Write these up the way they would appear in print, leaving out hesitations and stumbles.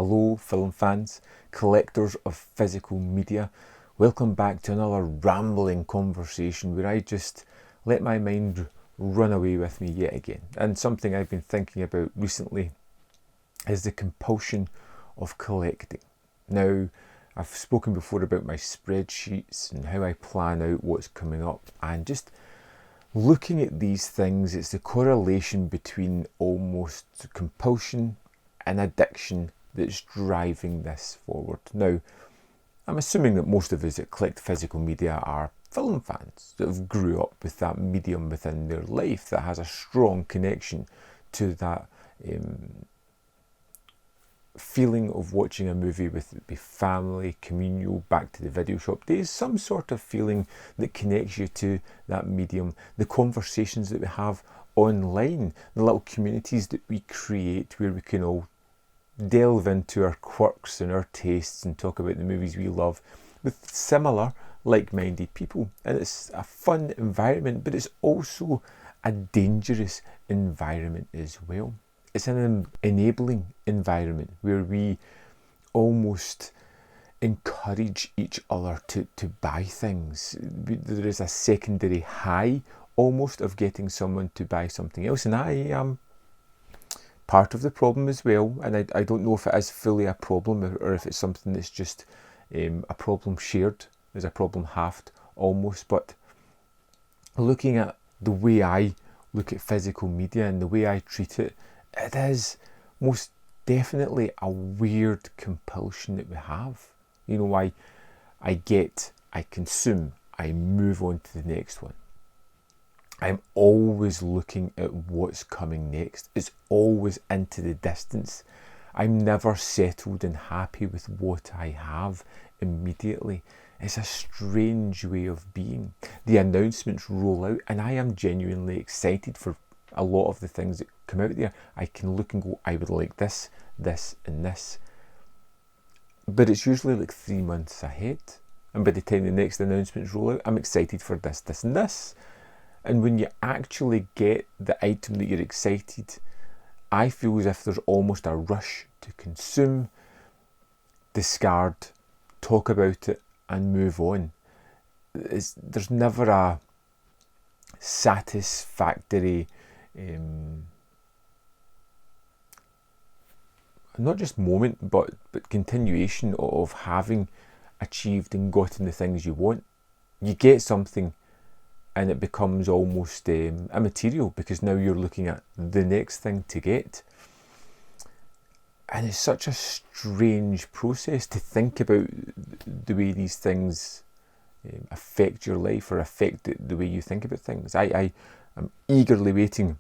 Hello film fans, collectors of physical media. Welcome back to another rambling conversation where I just let my mind run away with me yet again. And something I've been thinking about recently is the compulsion of collecting. Now, I've spoken before about my spreadsheets and how I plan out what's coming up, and just looking at these things, it's the correlation between almost compulsion and addiction that's driving this forward. Now, I'm assuming that most of us that collect physical media are film fans that have grew up with that medium within their life that has a strong connection to that feeling of watching a movie with family, communal, back to the video shop days, some sort of feeling that connects you to that medium, the conversations that we have online, the little communities that we create where we can all delve into our quirks and our tastes and talk about the movies we love with similar like-minded people. And it's a fun environment, but it's also a dangerous environment as well. It's an enabling environment where we almost encourage each other to buy things. There is a secondary high almost of getting someone to buy something else, and I am part of the problem as well, and I don't know if it is fully a problem or if it's something that's just a problem shared, as a problem halved almost. But looking at the way I look at physical media and the way I treat it, it is most definitely a weird compulsion that we have. You know, I consume, I move on to the next one. I'm always looking at what's coming next. It's always into the distance. I'm never settled and happy with what I have immediately. It's a strange way of being. The announcements roll out and I am genuinely excited for a lot of the things that come out there. I can look and go, I would like this, this and this. But it's usually like 3 months ahead. And by the time the next announcements roll out, I'm excited for this, this and this. And when you actually get the item that you're excited, I feel as if there's almost a rush to consume, discard, talk about it and move on. There's never a satisfactory, not just moment, but continuation of having achieved and gotten the things you want. You get something and it becomes almost immaterial because now you're looking at the next thing to get. And it's such a strange process to think about the way these things affect your life or affect the way you think about things. I am eagerly waiting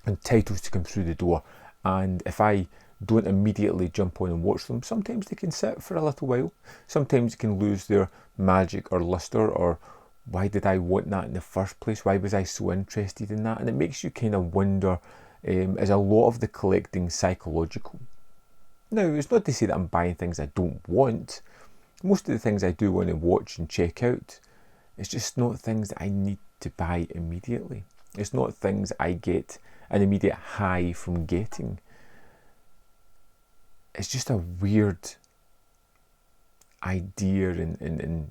on titles to come through the door, and if I don't immediately jump on and watch them, sometimes they can sit for a little while. Sometimes they can lose their magic or luster, or why did I want that in the first place? Why was I so interested in that? And it makes you kind of wonder, is a lot of the collecting psychological? Now, it's not to say that I'm buying things I don't want. Most of the things I do want to watch and check out, it's just not things that I need to buy immediately. It's not things I get an immediate high from getting. It's just a weird idea and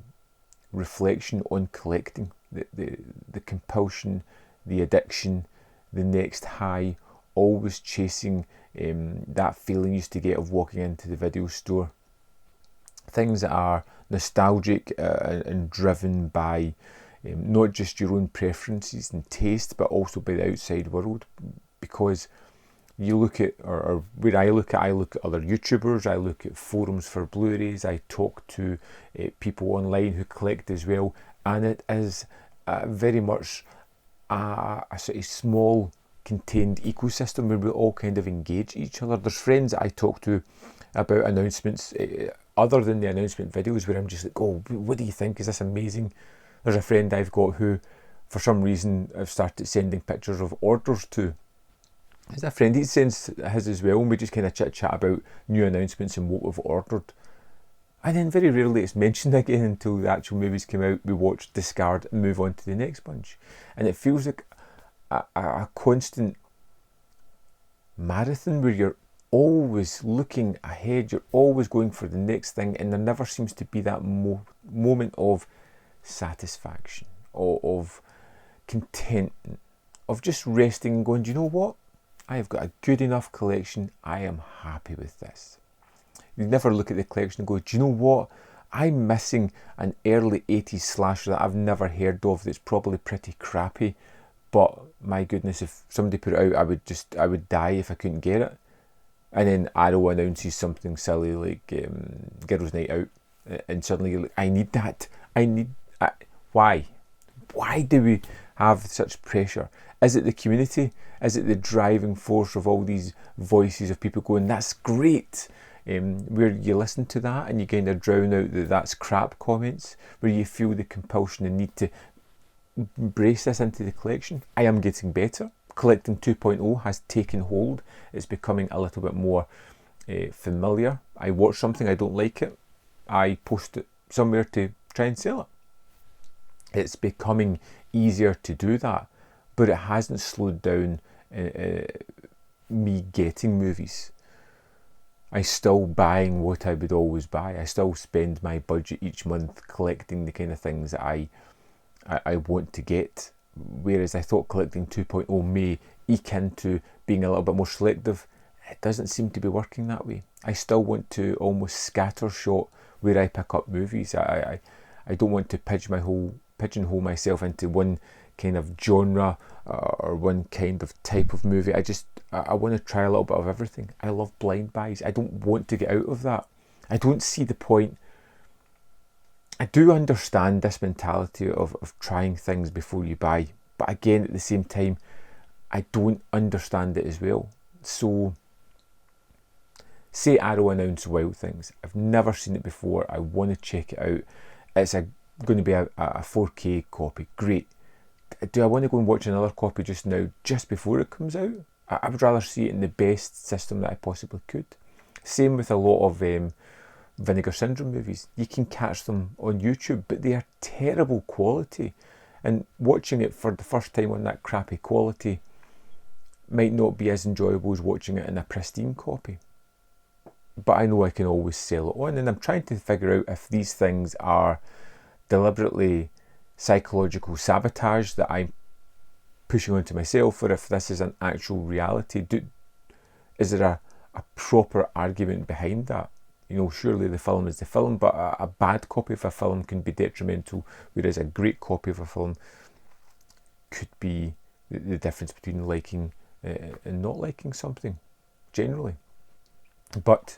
reflection on collecting, the compulsion, the addiction, the next high, always chasing that feeling you used to get of walking into the video store. Things that are nostalgic and driven by not just your own preferences and taste, but also by the outside world. Because you look at, or where I look at other YouTubers, I look at forums for Blu-rays, I talk to people online who collect as well, and it is very much a sort of small contained ecosystem where we all kind of engage each other. There's friends that I talk to about announcements other than the announcement videos where I'm just like, oh, what do you think? Is this amazing? There's a friend I've got who, for some reason, I've started sending pictures of orders to. There's a friend, he sends his as well, and we just kind of chit-chat about new announcements and what we've ordered. And then very rarely it's mentioned again until the actual movies come out, we watch, discard, and move on to the next bunch. And it feels like a constant marathon where you're always looking ahead, you're always going for the next thing, and there never seems to be that moment of satisfaction, of contentment, of just resting and going, do you know what? I have got a good enough collection. I am happy with this. You never look at the collection and go, do you know what? I'm missing an early 80s slasher that I've never heard of that's probably pretty crappy, but my goodness, if somebody put it out, I would die if I couldn't get it. And then Arrow announces something silly like Girls' Night Out, and suddenly you're like, I need that. Why? Why do we have such pressure? Is it the community? Is it the driving force of all these voices of people going, that's great? Where you listen to that and you kind of drown out the that's crap comments, where you feel the compulsion and need to embrace this into the collection. I am getting better. Collecting 2.0 has taken hold. It's becoming a little bit more familiar. I watch something, I don't like it, I post it somewhere to try and sell it. It's becoming easier to do that, but it hasn't slowed down me getting movies. I'm still buying what I would always buy. I still spend my budget each month collecting the kind of things that I want to get. Whereas I thought collecting 2.0 may eke into being a little bit more selective. It doesn't seem to be working that way. I still want to almost scattershot where I pick up movies. I don't want to pigeonhole myself into one kind of genre or one kind of type of movie. I want to try a little bit of everything. I love blind buys. I don't want to get out of that. I don't see the point. I do understand this mentality of trying things before you buy, but again, at the same time, I don't understand it as well. So, say Arrow announced Wild Things. I've never seen it before. I want to check it out. It's going to be a 4K copy. Great. Do I want to go and watch another copy just now, just before it comes out? I would rather see it in the best system that I possibly could. Same with a lot of Vinegar Syndrome movies. You can catch them on YouTube, but they are terrible quality. And watching it for the first time on that crappy quality might not be as enjoyable as watching it in a pristine copy. But I know I can always sell it on, and I'm trying to figure out if these things are deliberately psychological sabotage that I'm pushing onto myself, or if this is an actual reality. Is there a proper argument behind that? You know, surely the film is the film, but a bad copy of a film can be detrimental, whereas a great copy of a film could be the difference between liking and not liking something, generally. But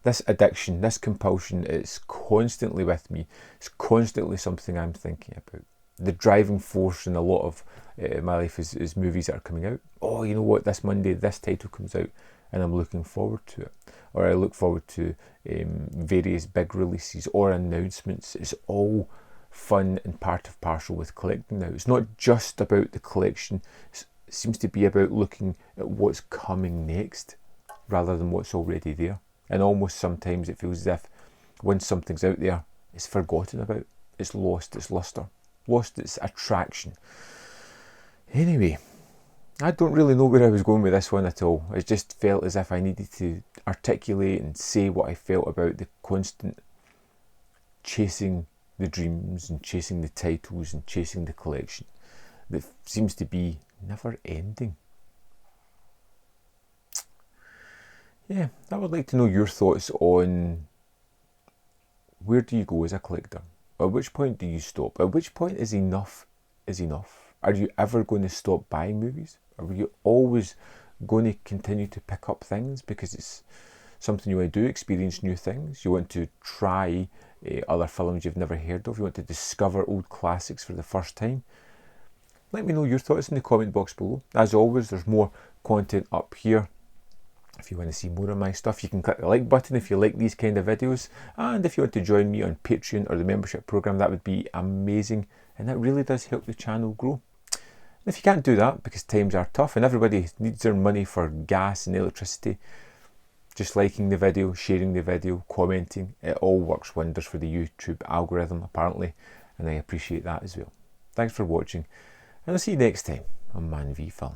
this addiction, this compulsion, it's constantly with me. It's constantly something I'm thinking about. The driving force in a lot of my life is movies that are coming out. Oh, you know what, this Monday this title comes out and I'm looking forward to it. Or I look forward to various big releases or announcements. It's all fun and part of parcel with collecting now. It's not just about the collection. It seems to be about looking at what's coming next rather than what's already there. And almost sometimes it feels as if once something's out there, it's forgotten about. It's lost its luster, lost its attraction. Anyway, I don't really know where I was going with this one at all. It just felt as if I needed to articulate and say what I felt about the constant chasing the dreams and chasing the titles and chasing the collection that seems to be never ending. Yeah, I would like to know your thoughts on where do you go as a collector? At which point do you stop? At which point is enough enough? Are you ever going to stop buying movies? Are you always going to continue to pick up things because it's something you want to do, experience new things? You want to try other films you've never heard of? You want to discover old classics for the first time? Let me know your thoughts in the comment box below. As always, there's more content up here. If you want to see more of my stuff, you can click the like button if you like these kind of videos. And if you want to join me on Patreon or the membership program, that would be amazing. And that really does help the channel grow. And if you can't do that because times are tough and everybody needs their money for gas and electricity, just liking the video, sharing the video, commenting, it all works wonders for the YouTube algorithm apparently. And I appreciate that as well. Thanks for watching. And I'll see you next time on Man v Film.